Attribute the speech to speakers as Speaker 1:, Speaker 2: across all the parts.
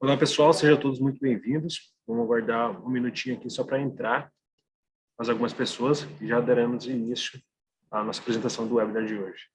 Speaker 1: Olá, pessoal, sejam todos muito bem-vindos. Vamos aguardar um minutinho aqui só para entrar mais algumas pessoas e já daremos início à nossa apresentação do webinar de hoje.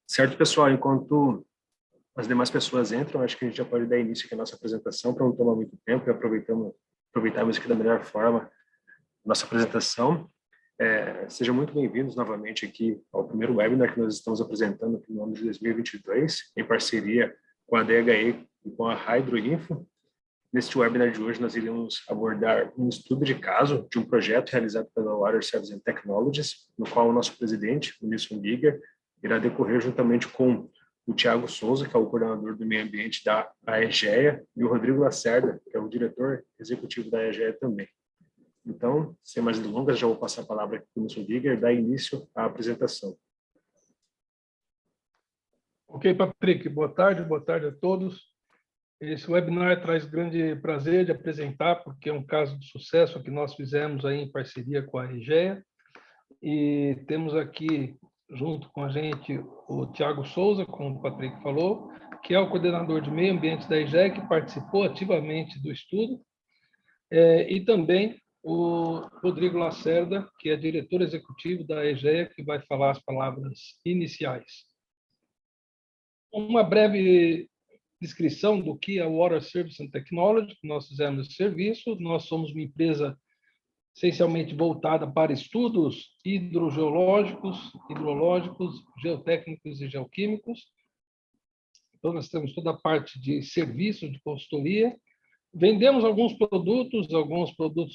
Speaker 1: Certo, pessoal, enquanto as demais pessoas entram, acho que a gente já pode dar início aqui à nossa apresentação para não tomar muito tempo e aproveitarmos aqui da melhor forma a nossa apresentação. Sejam muito bem-vindos novamente aqui ao primeiro webinar que nós estamos apresentando aqui no ano de 2022, em parceria com a DHE e com a Hydroinfo. Neste webinar de hoje, nós iremos abordar um estudo de caso de um projeto realizado pela Water Services and Technologies, no qual o nosso presidente, o Nilson Giger, irá decorrer juntamente com o Thiago Souza, que é o coordenador do meio ambiente da AEGEA, e o Rodrigo Lacerda, que é o diretor executivo da AEGEA também. Então, sem mais delongas, já vou passar a palavra aqui para o Nilson Giger e dar início à apresentação.
Speaker 2: Ok, Patrick, boa tarde a todos. Esse webinar traz grande prazer de apresentar, porque é um caso de sucesso que nós fizemos aí em parceria com a AEGEA, e temos aqui, junto com a gente, o Thiago Souza, como o Patrick falou, que é o coordenador de meio ambiente da AEGEA, que participou ativamente do estudo, e também o Rodrigo Lacerda, que é diretor executivo da AEGEA, que vai falar as palavras iniciais. Uma breve descrição do que é o Water Services and Technology, que nós fizemos esse serviço. Nós somos uma empresa essencialmente voltada para estudos hidrológicos, geotécnicos e geoquímicos. Então, nós temos toda a parte de serviços de consultoria. Vendemos alguns produtos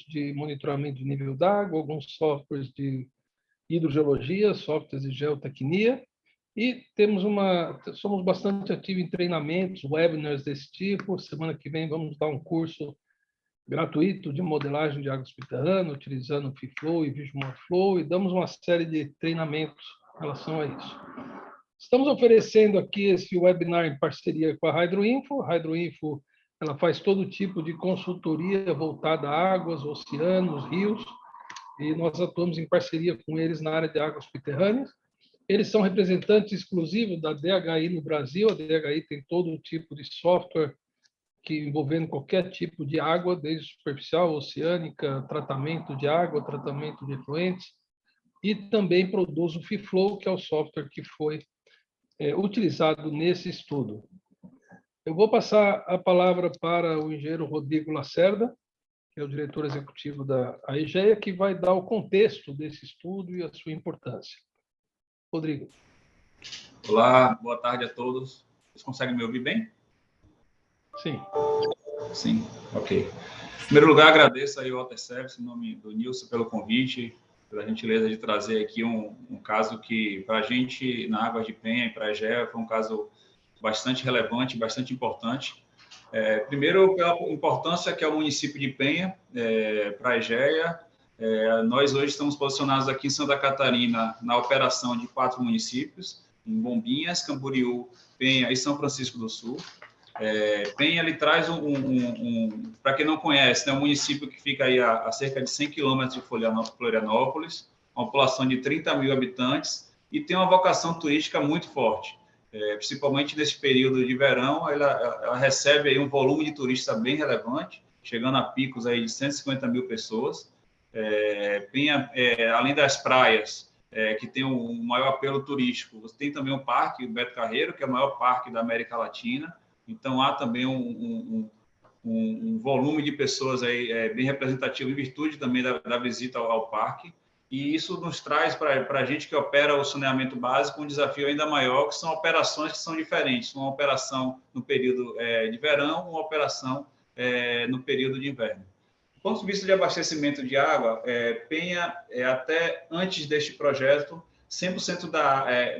Speaker 2: de monitoramento de nível d'água, alguns softwares de hidrogeologia, softwares de geotecnia, e somos bastante ativos em treinamentos, webinars desse tipo. Semana que vem vamos dar um curso gratuito de modelagem de água subterrânea, utilizando o FIFlow e Visual Flow, e damos uma série de treinamentos em relação a isso. Estamos oferecendo aqui esse webinar em parceria com a Hydroinfo. A Hydroinfo, ela faz todo tipo de consultoria voltada a águas, oceanos, rios, e nós atuamos em parceria com eles na área de águas subterrâneas. Eles são representantes exclusivos da DHI no Brasil. A DHI tem todo tipo de software envolvendo qualquer tipo de água, desde superficial, oceânica, tratamento de água, tratamento de efluentes, e também produz o FIFlow, que é o software que foi utilizado nesse estudo. Eu vou passar a palavra para o engenheiro Rodrigo Lacerda, que é o diretor executivo da AEGEA, que vai dar o contexto desse estudo e a sua importância. Rodrigo.
Speaker 3: Olá, boa tarde a todos. Vocês conseguem me ouvir bem?
Speaker 2: Sim.
Speaker 3: Sim, ok. Em primeiro lugar, agradeço aí ao Water Services, em nome do Nilson, pelo convite, pela gentileza de trazer aqui um caso que, para a gente, na Águas de Penha e para a AEGEA, foi um caso bastante relevante, bastante importante. Primeiro, pela importância que é o município de Penha, para a AEGEA. Nós hoje estamos posicionados aqui em Santa Catarina na operação de 4 municípios, em Bombinhas, Camboriú, Penha e São Francisco do Sul. Penha, ele traz para quem não conhece, um município que fica aí a cerca de 100 quilômetros de Florianópolis, uma população de 30 mil habitantes e tem uma vocação turística muito forte. Principalmente nesse período de verão, ela recebe aí um volume de turistas bem relevante, chegando a picos aí de 150 mil pessoas. Penha, além das praias, que tem um maior apelo turístico, você tem também o Parque Beto Carreiro, que é o maior parque da América Latina. Então, há também um volume de pessoas aí bem representativo em virtude também da visita ao parque. E isso nos traz para a gente que opera o saneamento básico um desafio ainda maior, que são operações que são diferentes. Uma operação no período de verão, uma operação no período de inverno. Do ponto de vista de abastecimento de água, Penha, até antes deste projeto, 100%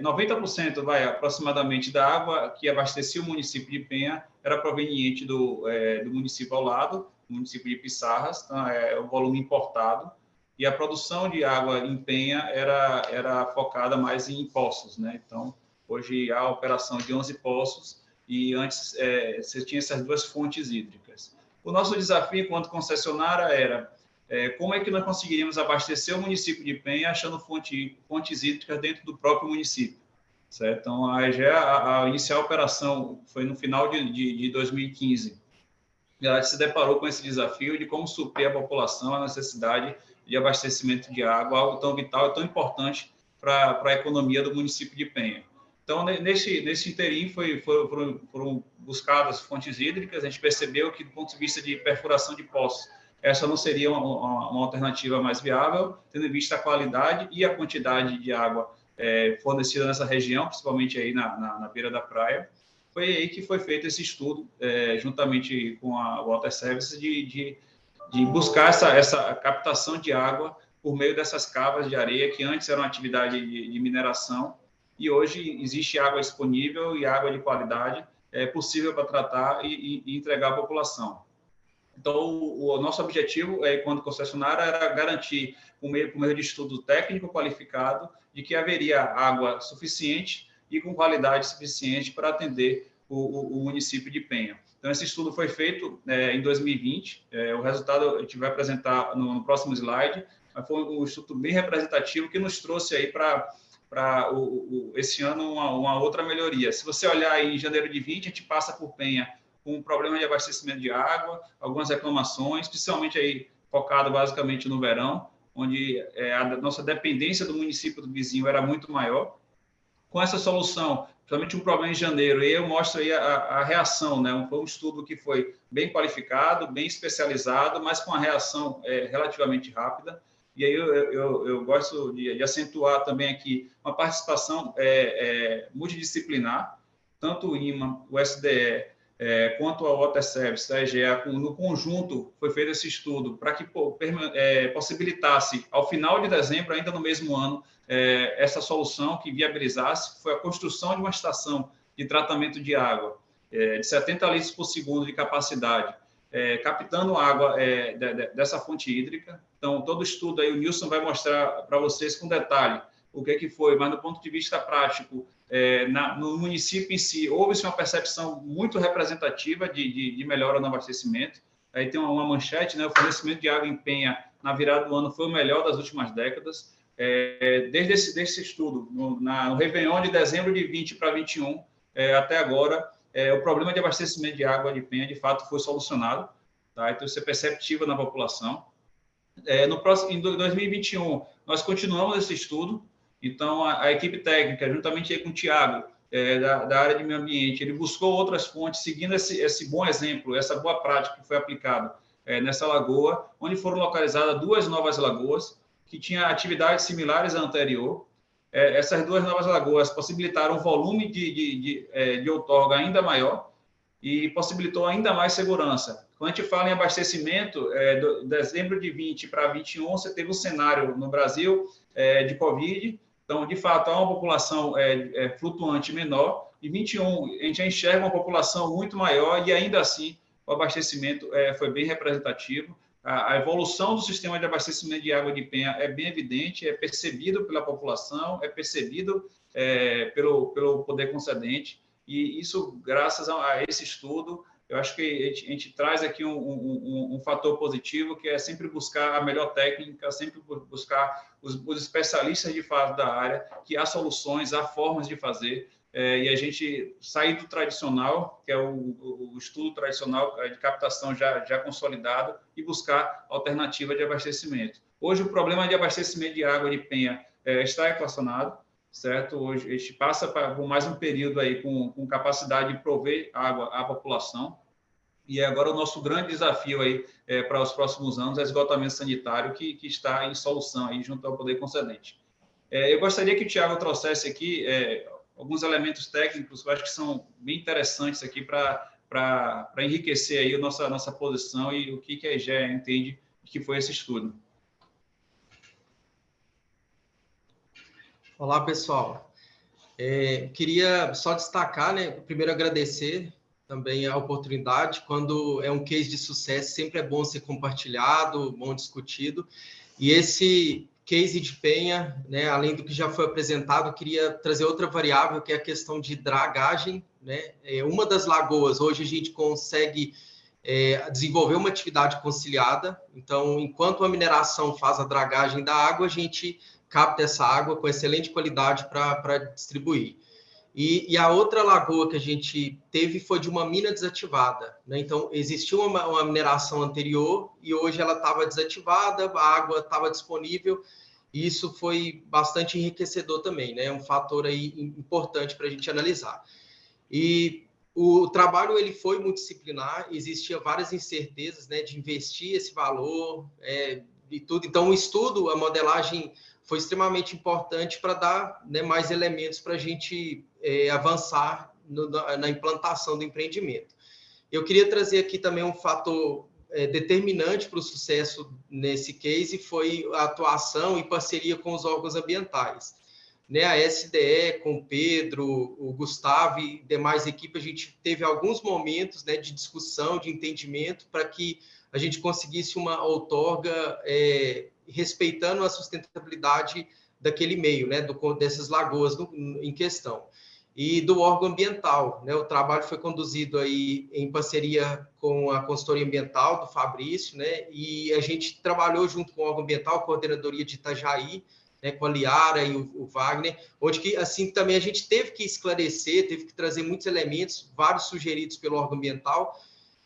Speaker 3: 90% aproximadamente da água que abastecia o município de Penha era proveniente do município ao lado, o município de Pissarras, então o volume importado, e a produção de água em Penha era focada mais em poços, né? Então, hoje há a operação de 11 poços e antes você tinha essas duas fontes hídricas. O nosso desafio enquanto concessionária era como é que nós conseguiríamos abastecer o município de Penha achando fontes hídricas dentro do próprio município, certo? Então, a inicial operação foi no final de 2015. E ela se deparou com esse desafio de como suprir a população a necessidade de abastecimento de água, algo tão vital e tão importante para a economia do município de Penha. Então, nesse interim, foram buscadas fontes hídricas, a gente percebeu que, do ponto de vista de perfuração de poços, essa não seria uma alternativa mais viável, tendo em vista a qualidade e a quantidade de água fornecida nessa região, principalmente aí na beira da praia. Foi aí que foi feito esse estudo, juntamente com a Water Services, de buscar essa captação de água por meio dessas cavas de areia, que antes eram atividade de mineração, e hoje existe água disponível e água de qualidade possível para tratar e entregar à população. Então, o nosso objetivo, quando concessionária, era garantir, por meio de estudo técnico qualificado, de que haveria água suficiente e com qualidade suficiente para atender o município de Penha. Então, esse estudo foi feito em 2020. O resultado a gente vai apresentar no próximo slide, mas foi um estudo bem representativo que nos trouxe aí para esse ano uma outra melhoria. Se você olhar aí em janeiro de 20, a gente passa por Penha com um problema de abastecimento de água, algumas reclamações, principalmente aí focado basicamente no verão, onde a nossa dependência do município do vizinho era muito maior. Com essa solução, principalmente um problema em janeiro, e eu mostro aí a reação, né? Foi um estudo que foi bem qualificado, bem especializado, mas com a reação relativamente rápida. E aí eu gosto de acentuar também aqui uma participação multidisciplinar, tanto o IMA, o SDE, quanto a Water Service, a EGEA, no conjunto foi feito esse estudo para que possibilitasse, ao final de dezembro, ainda no mesmo ano, essa solução que viabilizasse, foi a construção de uma estação de tratamento de água de 70 litros por segundo de capacidade, captando água dessa fonte hídrica. Então, todo o estudo aí, o Nilson vai mostrar para vocês com detalhe o que foi, mas do ponto de vista prático, no município em si, houve-se uma percepção muito representativa de melhora no abastecimento. Aí tem uma manchete, né? O fornecimento de água em Penha, na virada do ano, foi o melhor das últimas décadas. Desde esse estudo, no Réveillon de dezembro de 20 para 21, até agora, o problema de abastecimento de água de Penha, de fato, foi solucionado. Tá? Então, isso é perceptível na população. Em 2021, nós continuamos esse estudo. Então, a equipe técnica, juntamente aí com o Tiago, da área de meio ambiente, ele buscou outras fontes, seguindo esse bom exemplo, essa boa prática que foi aplicada nessa lagoa, onde foram localizadas 2 novas lagoas, que tinham atividades similares à anterior. Essas 2 novas lagoas possibilitaram um volume de outorga ainda maior e possibilitou ainda mais segurança. Quando a gente fala em abastecimento, de dezembro de 20 para 21, você teve um cenário no Brasil de Covid. Então, de fato, há uma população flutuante menor. Em 21, a gente já enxerga uma população muito maior e, ainda assim, o abastecimento foi bem representativo. A evolução do sistema de abastecimento de água de Penha é bem evidente, é percebido pela população, é percebido pelo poder concedente. E isso, graças a esse estudo, eu acho que a gente traz aqui um fator positivo, que é sempre buscar a melhor técnica, sempre buscar os especialistas de fato da área, que há soluções, há formas de fazer, e a gente sair do tradicional, que é o estudo tradicional de captação já consolidado, e buscar alternativa de abastecimento. Hoje, o problema de abastecimento de água de Penha está equacionado, certo? Hoje, a gente passa por mais um período aí com capacidade de prover água à população. E agora o nosso grande desafio aí para os próximos anos é esgotamento sanitário, que está em solução aí junto ao poder concedente. Eu gostaria que o Thiago trouxesse aqui alguns elementos técnicos que eu acho que são bem interessantes aqui para enriquecer aí a nossa posição e o que a EGE entende que foi esse estudo.
Speaker 4: Olá, pessoal. Queria só destacar, né, primeiro agradecer também a oportunidade. Quando é um case de sucesso, sempre é bom ser compartilhado, bom discutido. E esse case de Penha, né, além do que já foi apresentado, eu queria trazer outra variável, que é a questão de dragagem, né? Uma das lagoas, hoje a gente consegue desenvolver uma atividade conciliada. Então, enquanto a mineração faz a dragagem da água, a gente capta essa água com excelente qualidade para distribuir. E a outra lagoa que a gente teve foi de uma mina desativada, né? Então, existiu uma mineração anterior e hoje ela estava desativada, a água estava disponível, e isso foi bastante enriquecedor também, né? Um fator aí importante para a gente analisar. E o trabalho ele foi multidisciplinar, existia várias incertezas, né, de investir esse valor e tudo. Então, o estudo, a modelagem foi extremamente importante para dar, né, mais elementos para a gente avançar na implantação do empreendimento. Eu queria trazer aqui também um fator determinante para o sucesso nesse case, foi a atuação e parceria com os órgãos ambientais. Né, a SDE, com o Pedro, o Gustavo e demais equipes, a gente teve alguns momentos, né, de discussão, de entendimento, para que a gente conseguisse uma outorga respeitando a sustentabilidade daquele meio, né, dessas lagoas em questão. E do órgão ambiental, né, o trabalho foi conduzido aí em parceria com a consultoria ambiental do Fabrício, né, e a gente trabalhou junto com o órgão ambiental, a coordenadoria de Itajaí, né, com a Liara e o Wagner, onde que, assim, também a gente teve que esclarecer, teve que trazer muitos elementos, vários sugeridos pelo órgão ambiental,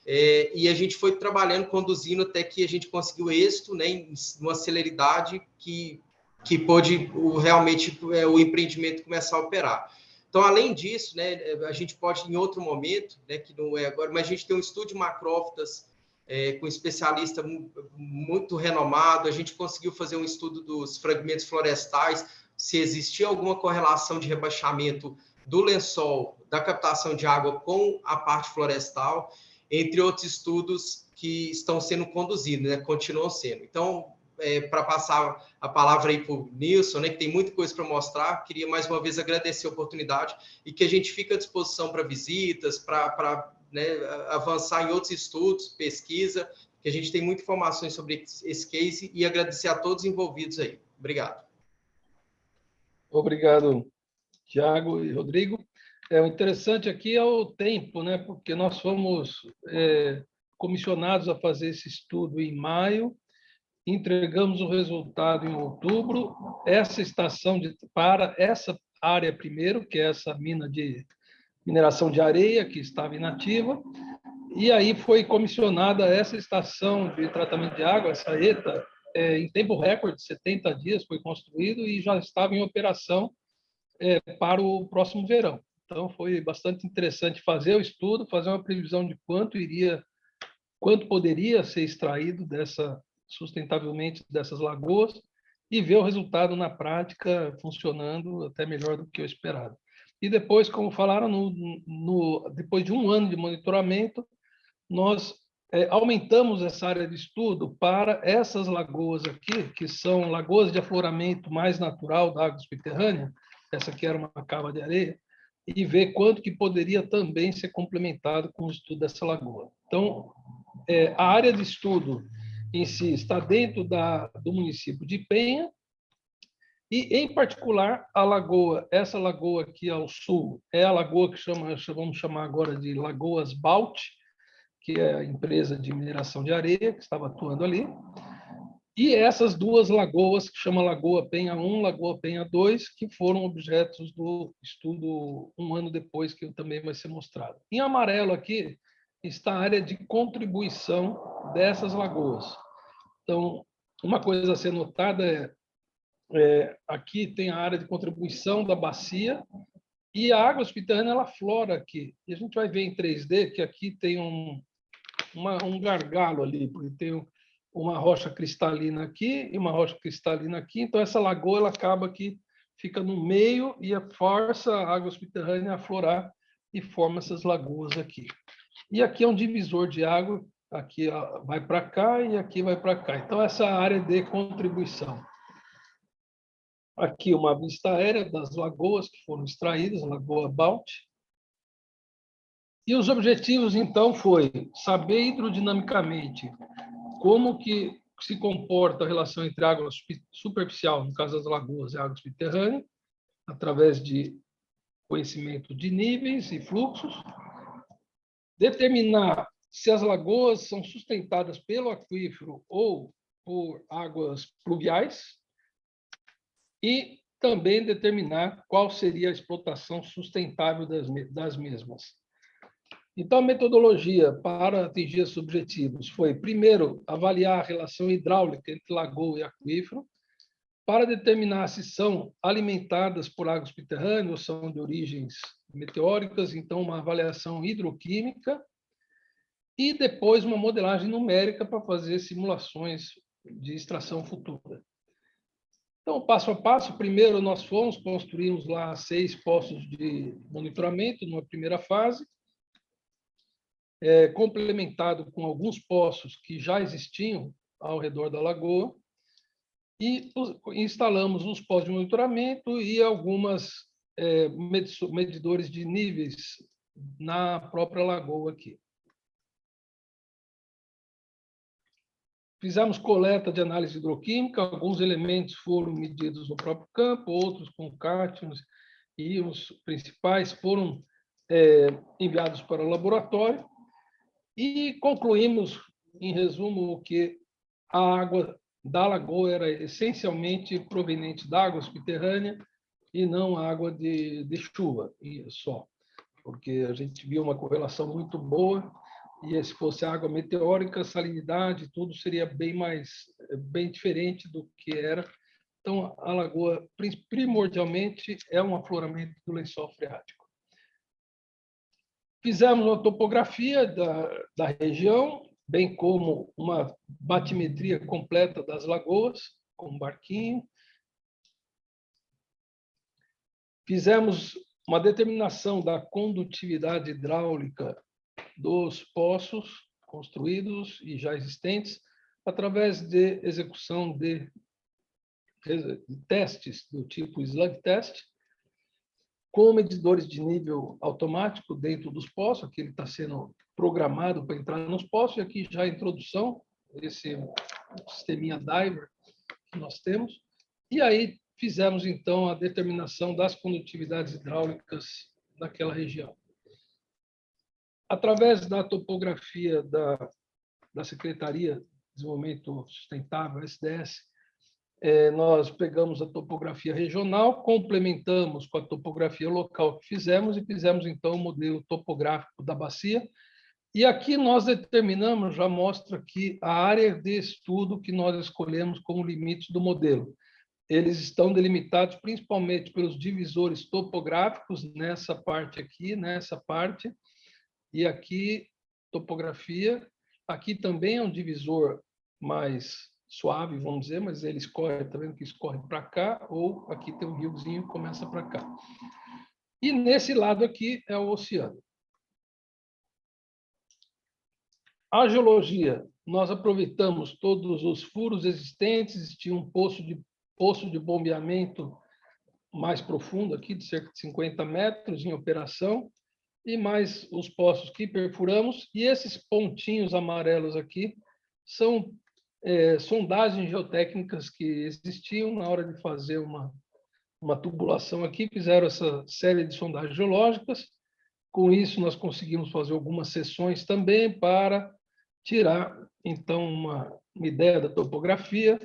Speaker 4: e a gente foi trabalhando, conduzindo até que a gente conseguiu êxito, né, em uma celeridade que pôde realmente o empreendimento começar a operar. Então, além disso, né, a gente pode, em outro momento, né, que não é agora, mas a gente tem um estudo de macrófitas com um especialista muito renomado, a gente conseguiu fazer um estudo dos fragmentos florestais, se existia alguma correlação de rebaixamento do lençol, da captação de água com a parte florestal, entre outros estudos que estão sendo conduzidos, né, continuam sendo. Então, para passar a palavra aí para o Nilson, né, que tem muita coisa para mostrar, queria mais uma vez agradecer a oportunidade e que a gente fica à disposição para visitas, para né, avançar em outros estudos, pesquisa, que a gente tem muitas informações sobre esse case, e agradecer a todos os envolvidos aí. Obrigado.
Speaker 2: Obrigado, Thiago e Rodrigo. O interessante aqui é o tempo, né? Porque nós fomos comissionados a fazer esse estudo em maio, entregamos o resultado em outubro. Essa estação para essa área primeiro, que é essa mina de mineração de areia, que estava inativa, e aí foi comissionada essa estação de tratamento de água, essa ETA, em tempo recorde, 70 dias foi construído e já estava em operação para o próximo verão. Então, foi bastante interessante fazer o estudo, fazer uma previsão de quanto poderia ser extraído sustentavelmente dessas lagoas e ver o resultado na prática funcionando até melhor do que eu esperava. E depois, como falaram, depois de um ano de monitoramento, nós aumentamos essa área de estudo para essas lagoas aqui, que são lagoas de afloramento mais natural da água subterrânea, essa aqui era uma cava de areia, e ver quanto que poderia também ser complementado com o estudo dessa lagoa. Então, a área de estudo em si está dentro do município de Penha, e, em particular, essa lagoa aqui ao sul, é a lagoa que vamos chamar agora de Lagoas Balt, que é a empresa de mineração de areia que estava atuando ali, e essas duas lagoas, que chama Lagoa Penha 1, Lagoa Penha 2, que foram objetos do estudo um ano depois, que também vai ser mostrado. Em amarelo aqui está a área de contribuição dessas lagoas. Então, Uma coisa a ser notada aqui tem a área de contribuição da bacia e a água subterrânea ela flora aqui. E a gente vai ver em 3D que aqui tem um gargalo ali, porque tem uma rocha cristalina aqui e uma rocha cristalina aqui. Então, essa lagoa ela acaba que fica no meio e força a água subterrânea a florar e forma essas lagoas aqui. E aqui é um divisor de água, aqui vai para cá e aqui vai para cá. Então, essa área de contribuição. Aqui uma vista aérea das lagoas que foram extraídas, a Lagoa Balt. E os objetivos, então, foi saber hidrodinamicamente como que se comporta a relação entre água superficial, no caso das lagoas, e água subterrânea, através de conhecimento de níveis e fluxos. Determinar se as lagoas são sustentadas pelo aquífero ou por águas pluviais. E também determinar qual seria a explotação sustentável das mesmas. Então, a metodologia para atingir esses objetivos foi, primeiro, avaliar a relação hidráulica entre lagoa e aquífero, para determinar se são alimentadas por água subterrânea ou são de origens meteóricas, então uma avaliação hidroquímica, e depois uma modelagem numérica para fazer simulações de extração futura. Então, passo a passo, primeiro nós construímos lá 6 postos de monitoramento numa primeira fase, complementado com alguns poços que já existiam ao redor da lagoa, e instalamos os postos de monitoramento e algumas medidores de níveis na própria lagoa aqui. Fizemos coleta de análise hidroquímica, alguns elementos foram medidos no próprio campo, outros com cátions, e os principais foram enviados para o laboratório. E concluímos, em resumo, que a água da lagoa era essencialmente proveniente da água subterrânea e não água de chuva só, porque a gente viu uma correlação muito boa, e se fosse água meteórica, salinidade, tudo seria bem diferente do que era. Então, a lagoa, primordialmente, é um afloramento do lençol freático. Fizemos uma topografia da região, bem como uma batimetria completa das lagoas, com um barquinho. Fizemos uma determinação da condutividade hidráulica dos poços construídos e já existentes, através de execução de testes do tipo slug test, com medidores de nível automático dentro dos poços. Aqui ele está sendo programado para entrar nos poços, e aqui já a introdução, esse sisteminha diver que nós temos. E aí fizemos, então, a determinação das condutividades hidráulicas daquela região. Através da topografia da Secretaria de Desenvolvimento Sustentável, SDS, nós pegamos a topografia regional, complementamos com a topografia local que fizemos, e fizemos, então, o modelo topográfico da bacia. E aqui nós determinamos, já mostra aqui, a área de estudo que nós escolhemos como limites do modelo. Eles estão delimitados principalmente pelos divisores topográficos, nessa parte aqui, nessa parte, e aqui, topografia. Aqui também é um divisor mais suave, vamos dizer, mas ele escorre, tá vendo que escorre para cá, ou aqui tem um riozinho que começa para cá. E nesse lado aqui é o oceano. A geologia, nós aproveitamos todos os furos existentes, existia um poço de bombeamento mais profundo aqui, de cerca de 50 metros, em operação, e mais os poços que perfuramos, e esses pontinhos amarelos aqui são sondagens geotécnicas que existiam na hora de fazer uma tubulação aqui, fizeram essa série de sondagens geológicas. Com isso, nós conseguimos fazer algumas seções também para tirar, então, uma ideia da topografia,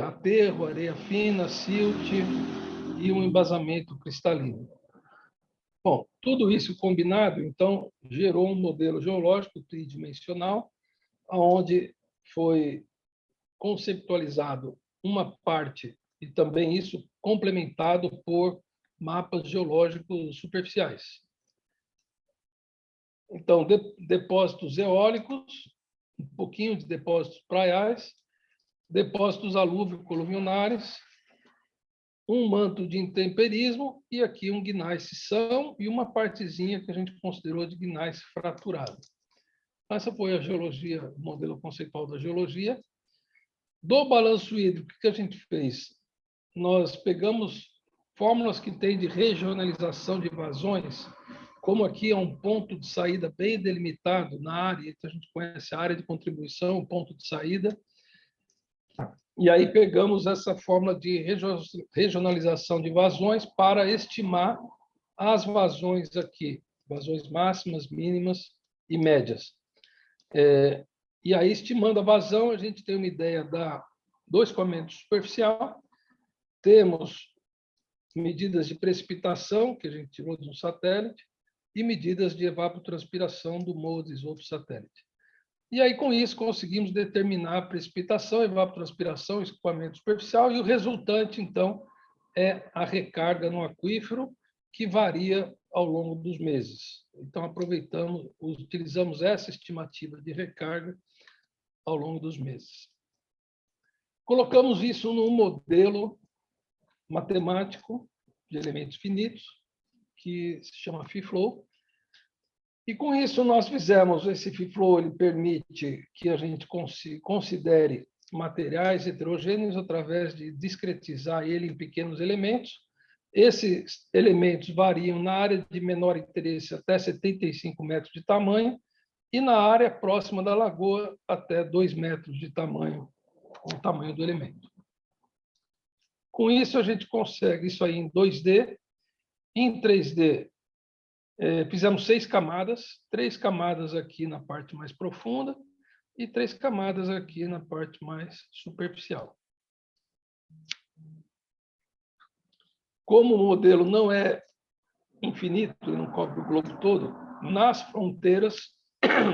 Speaker 2: aterro, areia fina, silt e um embasamento cristalino. Bom, tudo isso combinado, então, gerou um modelo geológico tridimensional, onde foi conceptualizado uma parte, e também isso complementado por mapas geológicos superficiais. Então, depósitos eólicos, um pouquinho de depósitos praiais, depósitos alúvio-coluvionares, um manto de intemperismo e aqui um gneiss-ção e uma partezinha que a gente considerou de gneiss fraturado. Essa foi a geologia, o modelo conceitual da geologia. Do balanço hídrico, o que a gente fez? Nós pegamos fórmulas que têm de regionalização de vazões, como aqui é um ponto de saída bem delimitado na área, então a gente conhece a área de contribuição, o ponto de saída, e aí pegamos essa fórmula de regionalização de vazões para estimar as vazões aqui, vazões máximas, mínimas e médias. E aí, estimando a vazão, a gente tem uma ideia do escoamento superficial, temos medidas de precipitação, que a gente tirou de um satélite, e medidas de evapotranspiração do morro de esgoto satélite. E aí, com isso, conseguimos determinar a precipitação, evapotranspiração, escoamento superficial, e o resultante, então, é a recarga no aquífero, que varia ao longo dos meses. Então, utilizamos essa estimativa de recarga ao longo dos meses. Colocamos isso num modelo matemático de elementos finitos, que se chama FIFLOW. E com isso nós fizemos esse FIFLOW, ele permite que a gente considere materiais heterogêneos através de discretizar ele em pequenos elementos. Esses elementos variam na área de menor interesse até 75 metros de tamanho e na área próxima da lagoa até 2 metros de tamanho, o tamanho do elemento. Com isso, a gente consegue isso aí em 2D. Em 3D, fizemos 6 camadas, 3 camadas aqui na parte mais profunda e 3 camadas aqui na parte mais superficial. Como o modelo não é infinito e não cobre o globo todo, nas fronteiras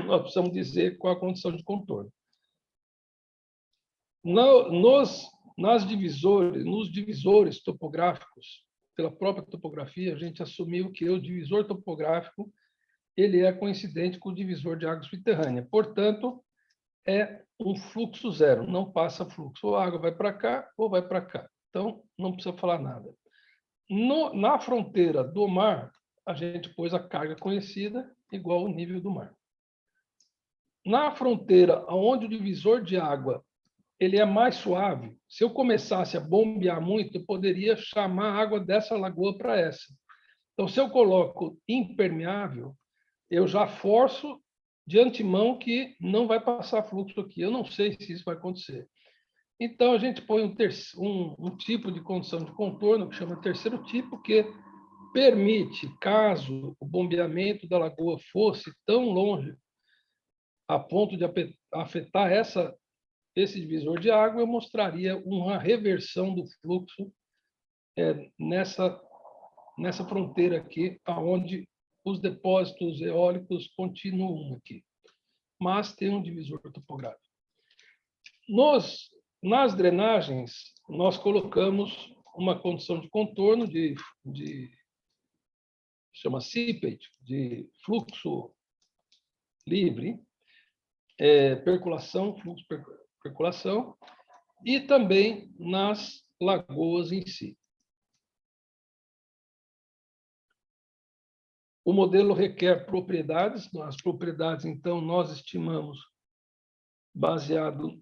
Speaker 2: nós precisamos dizer qual a condição de contorno. Nos divisores topográficos, pela própria topografia, a gente assumiu que o divisor topográfico ele é coincidente com o divisor de água subterrânea. Portanto, é um fluxo zero, não passa fluxo. Ou a água vai para cá ou vai para cá. Então, não precisa falar nada. Na fronteira do mar, a gente pôs a carga conhecida igual ao nível do mar. Na fronteira, onde o divisor de água ele é mais suave, se eu começasse a bombear muito, eu poderia chamar a água dessa lagoa para essa. Então, se eu coloco impermeável, eu já forço de antemão que não vai passar fluxo aqui. Eu não sei se isso vai acontecer. Então, a gente põe um tipo de condição de contorno, que chama terceiro tipo, que permite, caso o bombeamento da lagoa fosse tão longe, a ponto de afetar esse divisor de água, eu mostraria uma reversão do fluxo nessa fronteira aqui, onde os depósitos eólicos continuam aqui. Mas tem um divisor topográfico. Nas drenagens, nós colocamos uma condição de contorno chama seepage, de fluxo livre, percolação, fluxo percolação, e também nas lagoas em si. O modelo requer propriedades. As propriedades, então, nós estimamos, baseado,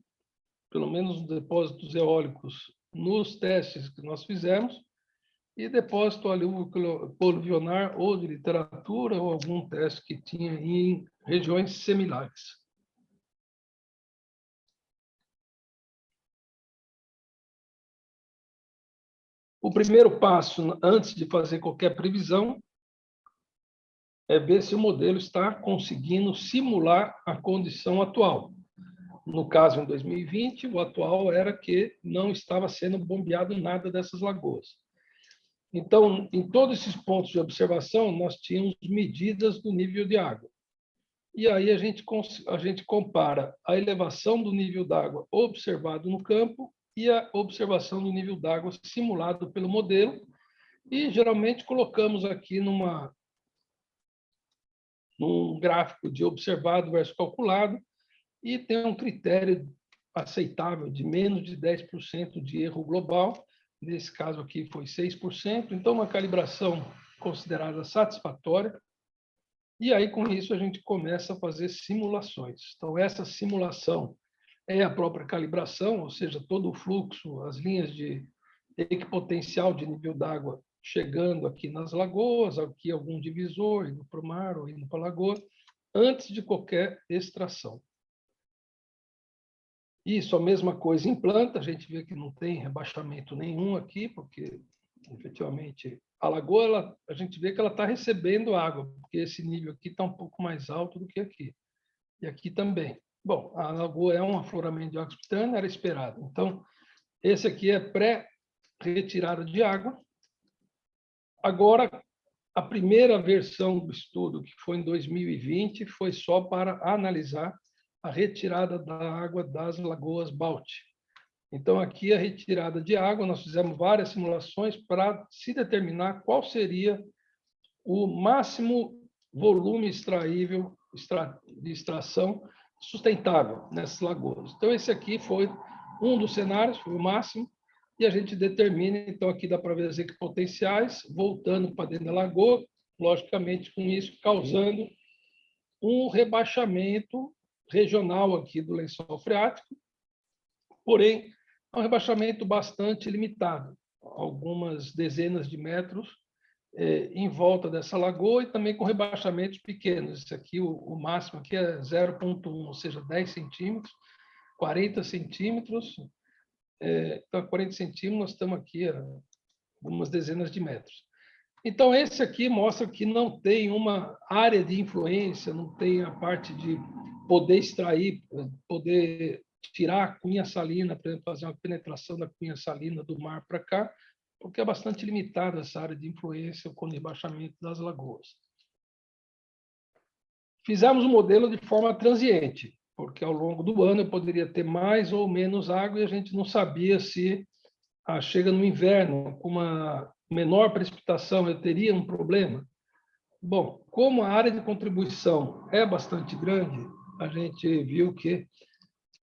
Speaker 2: pelo menos, nos depósitos eólicos, nos testes que nós fizemos, e depósito aluvio-coluvionar ou de literatura, ou algum teste que tinha em regiões similares. O primeiro passo, antes de fazer qualquer previsão, é ver se o modelo está conseguindo simular a condição atual. No caso, em 2020, o atual era que não estava sendo bombeado nada dessas lagoas. Então, em todos esses pontos de observação, nós tínhamos medidas do nível de água. E aí a gente compara a elevação do nível d'água observado no campo e a observação do nível d'água simulado pelo modelo, e geralmente colocamos aqui num gráfico de observado versus calculado, e tem um critério aceitável de menos de 10% de erro global. Nesse caso aqui foi 6%, então uma calibração considerada satisfatória. E aí, com isso, a gente começa a fazer simulações. Então, essa simulação é a própria calibração, ou seja, todo o fluxo, as linhas de equipotencial de nível d'água chegando aqui nas lagoas, aqui algum divisor, indo para o mar ou indo para a lagoa, antes de qualquer extração. Isso, a mesma coisa em planta, a gente vê que não tem rebaixamento nenhum aqui, porque, efetivamente, a lagoa, a gente vê que ela está recebendo água, porque esse nível aqui está um pouco mais alto do que aqui. E aqui também. Bom, a lagoa é um afloramento de água subterrânea, era esperado. Então, esse aqui é pré-retirada de água. Agora, a primeira versão do estudo, que foi em 2020, foi só para analisar a retirada da água das lagoas Balti. Então, aqui a retirada de água, nós fizemos várias simulações para se determinar qual seria o máximo volume extraível de extração sustentável nessas lagoas. Então, esse aqui foi um dos cenários, foi o máximo, e a gente determina, então, aqui dá para ver as equipotenciais, voltando para dentro da lagoa, logicamente, com isso, causando um rebaixamento regional aqui do lençol freático, porém, é um rebaixamento bastante limitado, algumas dezenas de metros em volta dessa lagoa, e também com rebaixamentos pequenos. Esse aqui, o máximo aqui é 0,1, ou seja, 10 centímetros, 40 centímetros. Então, 40 centímetros, nós estamos aqui a algumas dezenas de metros. Então, esse aqui mostra que não tem uma área de influência, não tem a parte de poder extrair, poder tirar a cunha salina, por exemplo, fazer uma penetração da cunha salina do mar para cá, porque é bastante limitada essa área de influência com o rebaixamento das lagoas. Fizemos um modelo de forma transiente, porque ao longo do ano eu poderia ter mais ou menos água e a gente não sabia se chega no inverno com uma menor precipitação eu teria um problema. Bom, como a área de contribuição é bastante grande, a gente viu que,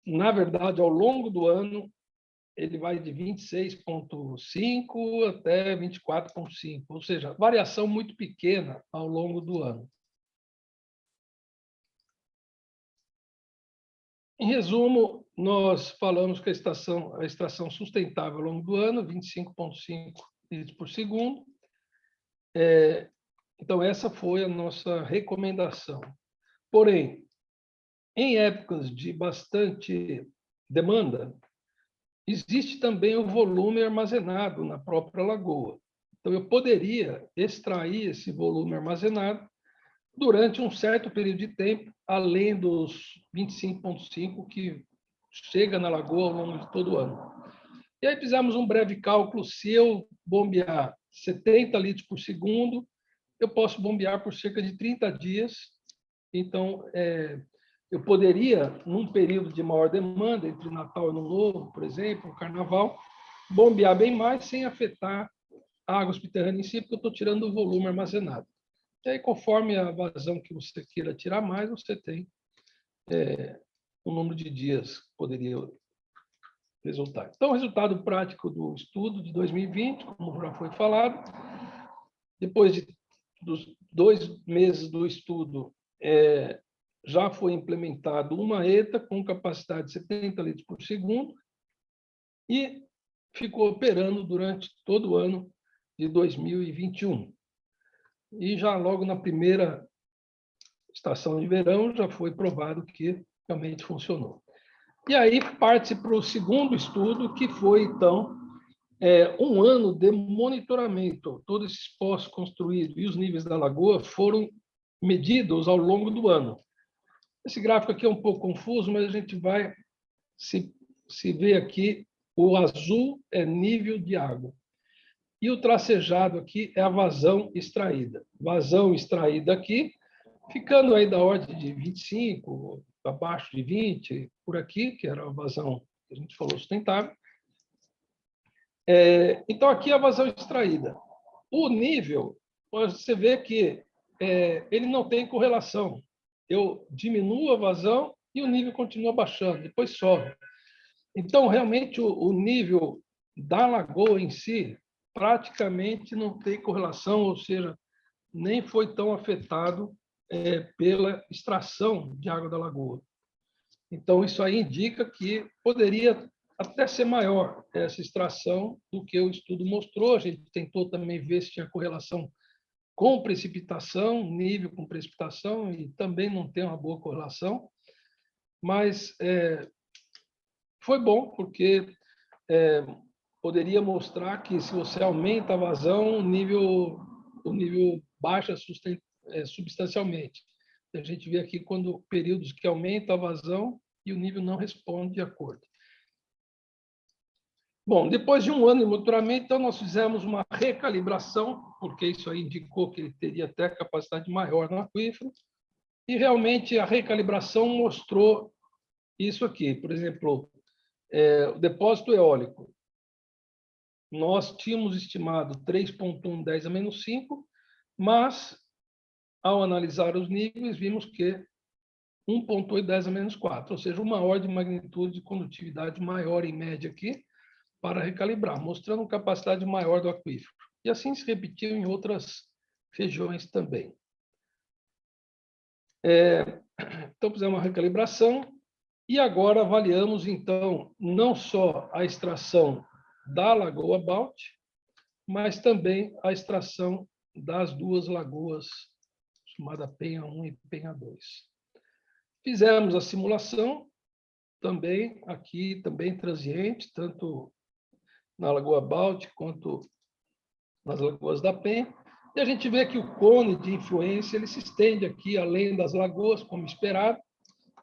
Speaker 2: na verdade, ao longo do ano, ele vai de 26,5 até 24,5, ou seja, variação muito pequena ao longo do ano. Em resumo, nós falamos que a extração sustentável ao longo do ano, 25,5 litros por segundo. Então, essa foi a nossa recomendação. Porém, em épocas de bastante demanda, existe também o volume armazenado na própria lagoa. Então, eu poderia extrair esse volume armazenado durante um certo período de tempo, além dos 25,5 que chega na lagoa ao longo de todo o ano. E aí fizemos um breve cálculo: se eu bombear 70 litros por segundo, eu posso bombear por cerca de 30 dias. Então, eu poderia, num período de maior demanda, entre Natal e Ano Novo, por exemplo, Carnaval, bombear bem mais sem afetar a água subterrânea em si, porque eu estou tirando o volume armazenado. E aí, conforme a vazão que você queira tirar mais, você tem o número de dias que poderia resultar. Então, o resultado prático do estudo de 2020, como já foi falado, depois dos 2 meses do estudo, já foi implementado uma ETA com capacidade de 70 litros por segundo e ficou operando durante todo o ano de 2021. E já logo na primeira estação de verão já foi provado que realmente funcionou. E aí parte para o segundo estudo, que foi, então, um ano de monitoramento. Todos esses poços construídos e os níveis da lagoa foram medidos ao longo do ano. Esse gráfico aqui é um pouco confuso, mas a gente vai se ver aqui. O azul é nível de água. E o tracejado aqui é a vazão extraída. Vazão extraída aqui ficando aí da ordem de 25, abaixo de 20, por aqui, que era a vazão que a gente falou sustentável. Então, aqui é a vazão extraída. O nível, você vê que ele não tem correlação. Eu diminuo a vazão e o nível continua baixando, depois sobe. Então, realmente, o nível da lagoa em si praticamente não tem correlação, ou seja, nem foi tão afetado pela extração de água da lagoa. Então, isso aí indica que poderia até ser maior essa extração do que o estudo mostrou. A gente tentou também ver se tinha correlação com precipitação, nível com precipitação, e também não tem uma boa correlação. Mas foi bom, porque poderia mostrar que se você aumenta a vazão, o nível baixa substancialmente. A gente vê aqui quando períodos que aumenta a vazão e o nível não responde de acordo. Bom, depois de um ano de monitoramento, então, nós fizemos uma recalibração, porque isso aí indicou que ele teria até capacidade maior no aquífero, e realmente a recalibração mostrou isso aqui. Por exemplo, o depósito eólico. Nós tínhamos estimado 3,1 10 a menos 5, mas, ao analisar os níveis, vimos que 1,8 10 a menos 4, ou seja, uma ordem de magnitude de condutividade maior em média aqui, para recalibrar, mostrando capacidade maior do aquífero. E assim se repetiu em outras regiões também. Então, fizemos uma recalibração e agora avaliamos, então, não só a extração da Lagoa Balt, mas também a extração das duas lagoas, chamada Penha 1 e Penha 2. Fizemos a simulação também aqui, também transiente, tanto na Lagoa Balt quanto nas lagoas da Penha, e a gente vê que o cone de influência ele se estende aqui além das lagoas, como esperado,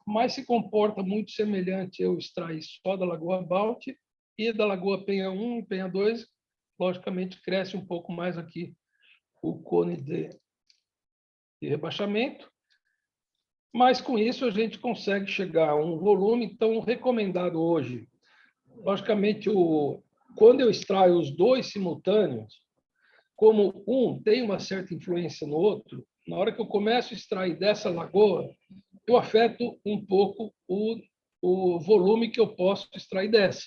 Speaker 2: mas se comporta muito semelhante eu extrair só da Lagoa Balt e da Lagoa Penha 1 e Penha 2, logicamente cresce um pouco mais aqui o cone de rebaixamento, mas com isso a gente consegue chegar a um volume tão recomendado hoje. Logicamente, quando eu extraio os dois simultâneos, como um tem uma certa influência no outro, na hora que eu começo a extrair dessa lagoa, eu afeto um pouco o volume que eu posso extrair dessa,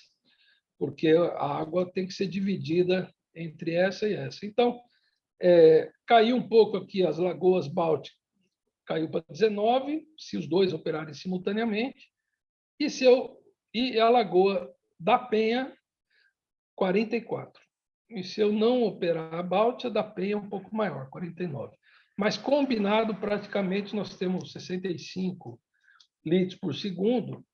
Speaker 2: porque a água tem que ser dividida entre essa e essa. Então, caiu um pouco aqui as lagoas bálticas, caiu para 19, se os dois operarem simultaneamente, e a lagoa da Penha, 44. E se eu não operar a Báltica, da Penha é um pouco maior, 49. Mas combinado, praticamente, nós temos 65 litros por segundo.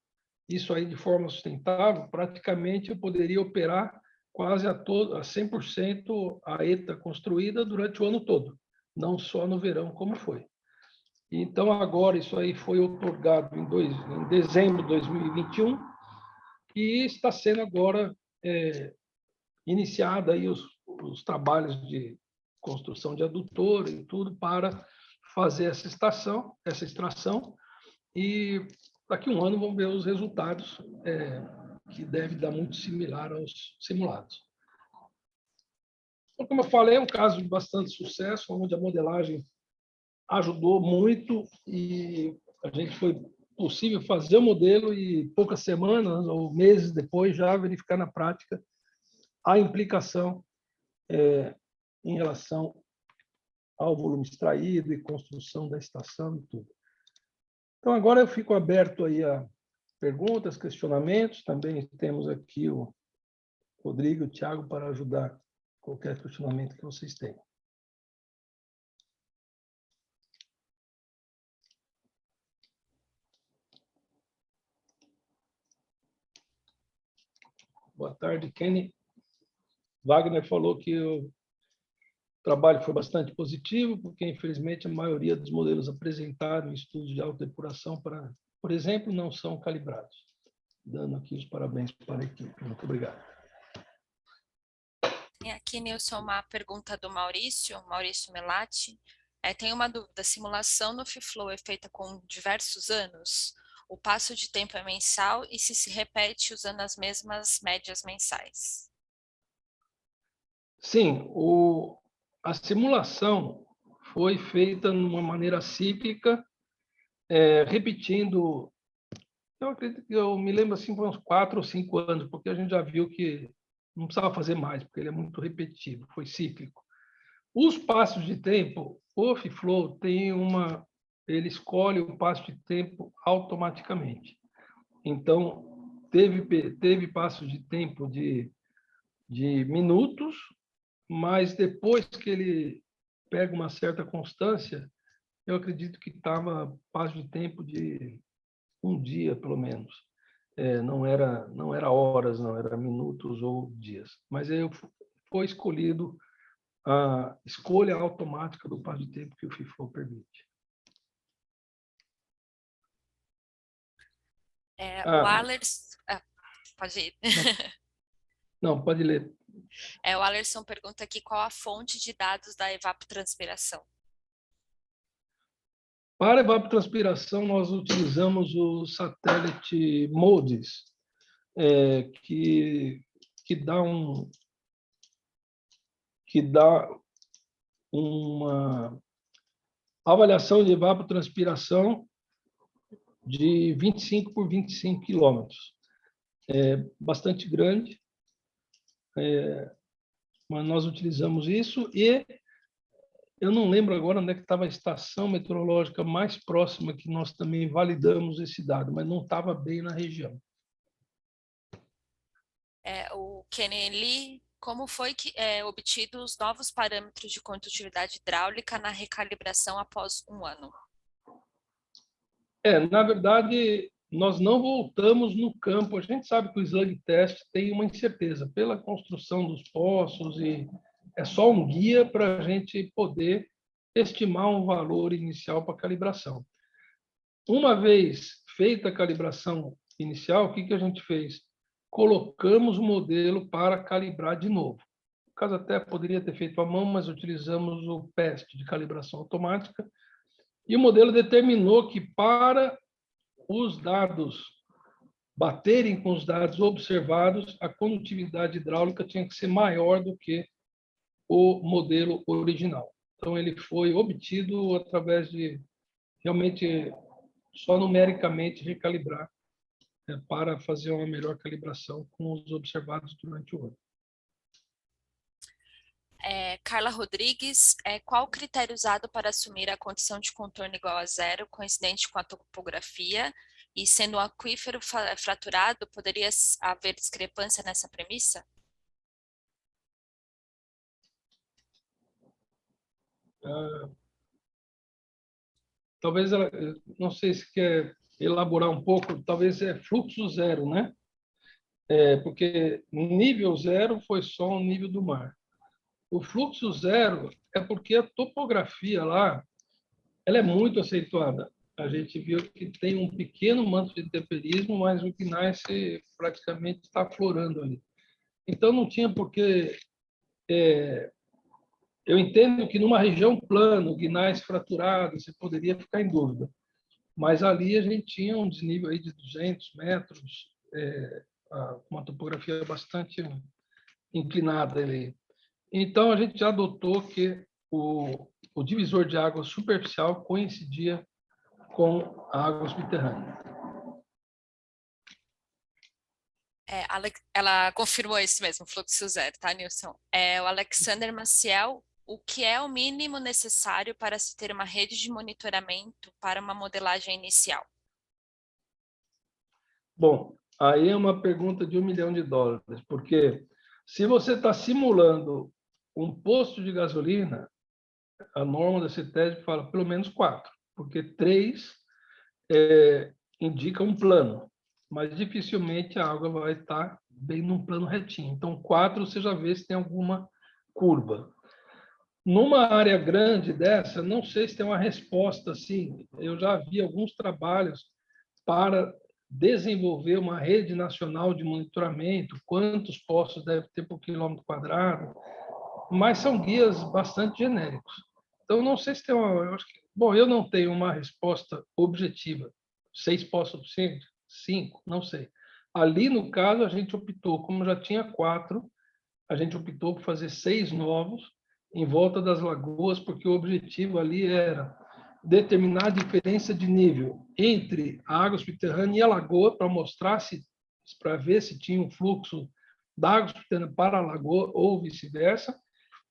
Speaker 2: Isso aí de forma sustentável, praticamente eu poderia operar quase a 100% a ETA construída durante o ano todo, não só no verão, como foi. Então, agora, isso aí foi outorgado em dezembro de 2021 e está sendo agora iniciada aí os trabalhos de construção de adutor e tudo para fazer essa extração, e daqui a um ano vamos ver os resultados, que deve dar muito similar aos simulados. Então, como eu falei, é um caso de bastante sucesso, onde a modelagem ajudou muito e a gente foi possível fazer o modelo e poucas semanas ou meses depois já verificar na prática a implicação em relação ao volume extraído e construção da estação e tudo. Então, agora eu fico aberto aí a perguntas, questionamentos. Também temos aqui o Rodrigo e o Thiago para ajudar qualquer questionamento que vocês tenham. Boa tarde, Kenny. Wagner falou que o trabalho foi bastante positivo, porque, infelizmente, a maioria dos modelos apresentados em estudos de alta depuração, por exemplo, não são calibrados. Dando aqui os parabéns para a equipe. Muito obrigado.
Speaker 5: Tem aqui, Nilson, uma pergunta do Maurício Melati. Tem uma dúvida, a simulação no FIFLOW é feita com diversos anos? O passo de tempo é mensal e se repete usando as mesmas médias mensais?
Speaker 2: Sim, a simulação foi feita de uma maneira cíclica, repetindo. Eu acredito que eu me lembro assim, por uns 4 ou 5 anos, porque a gente já viu que não precisava fazer mais, porque ele é muito repetitivo, foi cíclico. Os passos de tempo, o FIFLOW tem ele escolhe o passo de tempo automaticamente. Então, teve passos de tempo de minutos, mas depois que ele pega uma certa constância, eu acredito que estava passo de tempo de um dia, pelo menos. Não era horas, não, era minutos ou dias. Mas foi escolhido a escolha automática do passo de tempo que o FIFLOW permite.
Speaker 5: O Alerson... pode ir.
Speaker 2: Não, pode ler.
Speaker 5: O Alerson pergunta aqui qual a fonte de dados da evapotranspiração.
Speaker 2: Para evapotranspiração, nós utilizamos o satélite MODIS, que dá uma avaliação de evapotranspiração de 25 por 25 quilômetros. É bastante grande, mas nós utilizamos isso e eu não lembro agora onde é que estava a estação meteorológica mais próxima que nós também validamos esse dado, mas não estava bem na região.
Speaker 5: O Kenny Lee, como foi obtido os novos parâmetros de condutividade hidráulica na recalibração após um ano?
Speaker 2: Na verdade, nós não voltamos no campo. A gente sabe que o slug test tem uma incerteza pela construção dos poços e é só um guia para a gente poder estimar um valor inicial para a calibração. Uma vez feita a calibração inicial, o que a gente fez? Colocamos o modelo para calibrar de novo. No caso, até poderia ter feito à mão, mas utilizamos o PEST de calibração automática. E o modelo determinou que para os dados baterem com os dados observados, a condutividade hidráulica tinha que ser maior do que o modelo original. Então, ele foi obtido através de, realmente, só numericamente recalibrar para fazer uma melhor calibração com os observados durante o ano.
Speaker 5: Carla Rodrigues, qual o critério usado para assumir a condição de contorno igual a zero, coincidente com a topografia? E sendo um aquífero fraturado, poderia haver discrepância nessa premissa?
Speaker 2: Talvez, não sei se quer elaborar um pouco, talvez é fluxo zero, né? Porque nível zero foi só o nível do mar. O fluxo zero é porque a topografia lá ela é muito acentuada. A gente viu que tem um pequeno manto de temperismo, mas o gneiss praticamente está aflorando ali. Então, não tinha por que... eu entendo que numa região plana, gneiss fraturado, você poderia ficar em dúvida. Mas ali a gente tinha um desnível aí de 200 metros, uma topografia bastante inclinada ali. Então, a gente já adotou que o divisor de água superficial coincidia com a água subterrânea.
Speaker 5: Ela confirmou isso mesmo, fluxo zero, tá, Nilson? O Alexander Maciel, o que é o mínimo necessário para se ter uma rede de monitoramento para uma modelagem inicial?
Speaker 2: Bom, aí é uma pergunta de $1 milhão, porque se você está simulando um posto de gasolina, a norma da CETESB fala pelo menos 4, porque 3 indica um plano, mas dificilmente a água vai estar bem num plano retinho. Então, 4 você já vê se tem alguma curva. Numa área grande dessa, não sei se tem uma resposta assim. Eu já vi alguns trabalhos para desenvolver uma rede nacional de monitoramento, quantos postos deve ter por quilômetro quadrado, mas são guias bastante genéricos. Então, não sei se tem uma... Eu acho que, bom, eu não tenho uma resposta objetiva. 6 pós suficiente? 5? Não sei. Ali, no caso, a gente optou, como já tinha 4, a gente optou por fazer 6 novos em volta das lagoas, porque o objetivo ali era determinar a diferença de nível entre a água subterrânea e a lagoa, para mostrar para ver se tinha um fluxo da água subterrânea para a lagoa ou vice-versa,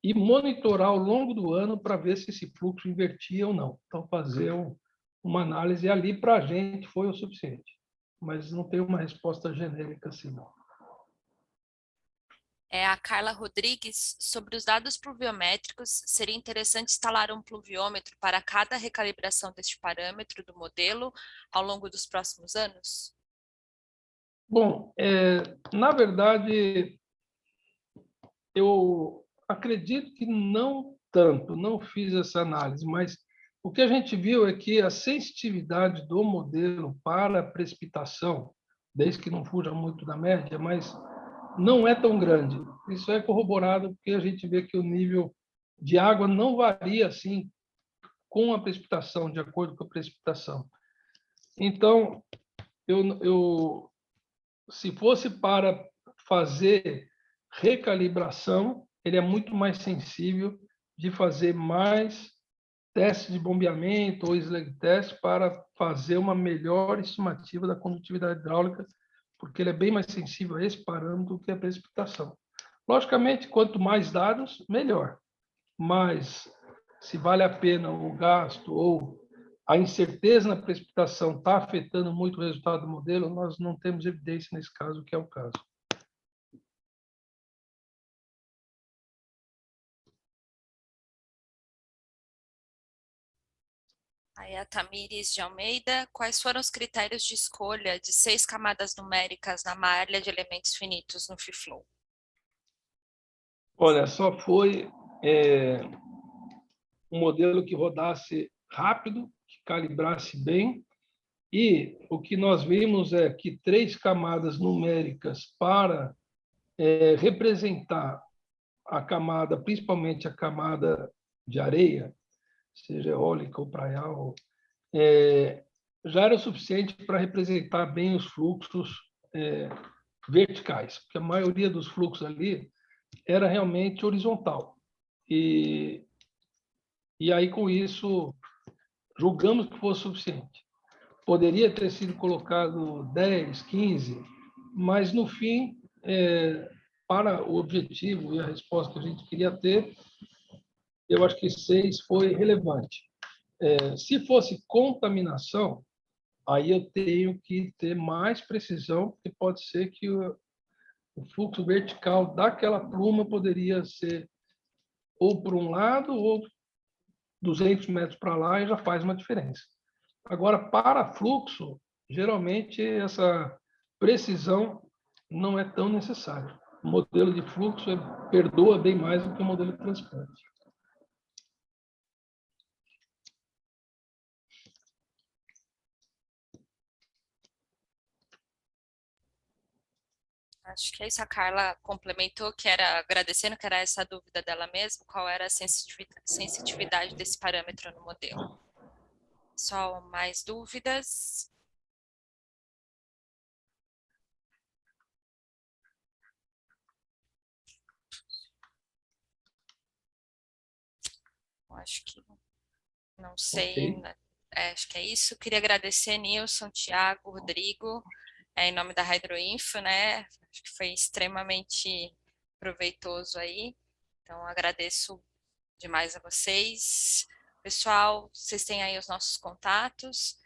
Speaker 2: e monitorar ao longo do ano para ver se esse fluxo invertia ou não. Então, fazer uma análise ali para a gente foi o suficiente, mas não tem uma resposta genérica assim, não.
Speaker 5: A Carla Rodrigues, sobre os dados pluviométricos, seria interessante instalar um pluviômetro para cada recalibração deste parâmetro do modelo ao longo dos próximos anos?
Speaker 2: Bom, na verdade, eu acredito que não tanto, não fiz essa análise, mas o que a gente viu é que a sensitividade do modelo para a precipitação, desde que não fuja muito da média, mas não é tão grande. Isso é corroborado porque a gente vê que o nível de água não varia assim com a precipitação, de acordo com a precipitação. Então, se fosse para fazer recalibração, ele é muito mais sensível de fazer mais testes de bombeamento ou slag test para fazer uma melhor estimativa da condutividade hidráulica, porque ele é bem mais sensível a esse parâmetro do que a precipitação. Logicamente, quanto mais dados, melhor. Mas se vale a pena o gasto ou a incerteza na precipitação está afetando muito o resultado do modelo, nós não temos evidência nesse caso, que é o caso.
Speaker 5: Aí a Tamires de Almeida, quais foram os critérios de escolha de 6 camadas numéricas na malha de elementos finitos no FIFLOW?
Speaker 2: Olha, só foi um modelo que rodasse rápido, que calibrasse bem, e o que nós vimos é que 3 camadas numéricas para representar a camada, principalmente a camada de areia, seja eólica ou praial, já era o suficiente para representar bem os fluxos verticais, porque a maioria dos fluxos ali era realmente horizontal. E aí, com isso, julgamos que fosse suficiente. Poderia ter sido colocado 10, 15, mas, no fim, para o objetivo e a resposta que a gente queria ter, eu acho que 6 foi relevante. Se fosse contaminação, aí eu tenho que ter mais precisão, porque pode ser que o fluxo vertical daquela pluma poderia ser ou por um lado ou 200 metros para lá, e já faz uma diferença. Agora, para fluxo, geralmente essa precisão não é tão necessária. O modelo de fluxo perdoa bem mais do que o modelo de transplante.
Speaker 5: Acho que é isso. A Carla complementou, que era agradecendo, que era essa dúvida dela mesma, qual era a sensitividade desse parâmetro no modelo. Só mais dúvidas? Acho que não sei,
Speaker 2: Okay.
Speaker 5: né? Acho que é isso. Queria agradecer Nilson, Thiago, Rodrigo, em nome da Hydroinfo, né? Acho que foi extremamente proveitoso aí. Então, agradeço demais a vocês. Pessoal, vocês têm aí os nossos contatos.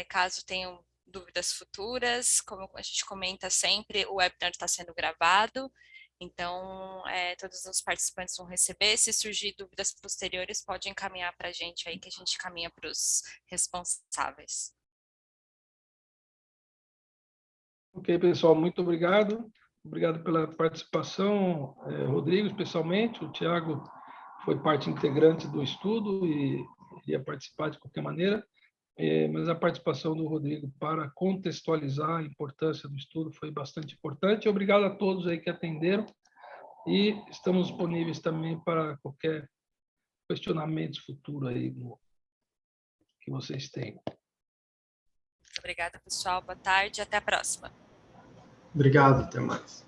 Speaker 5: Caso tenham dúvidas futuras, como a gente comenta sempre, o webinar está sendo gravado. Então, todos os participantes vão receber. Se surgir dúvidas posteriores, pode encaminhar para a gente aí, que a gente caminha para os responsáveis.
Speaker 2: Ok, pessoal, muito obrigado. Obrigado pela participação, Rodrigo, especialmente. O Thiago foi parte integrante do estudo e ia participar de qualquer maneira, mas a participação do Rodrigo para contextualizar a importância do estudo foi bastante importante. Obrigado a todos aí que atenderam, e estamos disponíveis também para qualquer questionamentos futuros aí que vocês têm.
Speaker 5: Muito obrigada, pessoal. Boa tarde e até a próxima.
Speaker 4: Obrigado, até mais.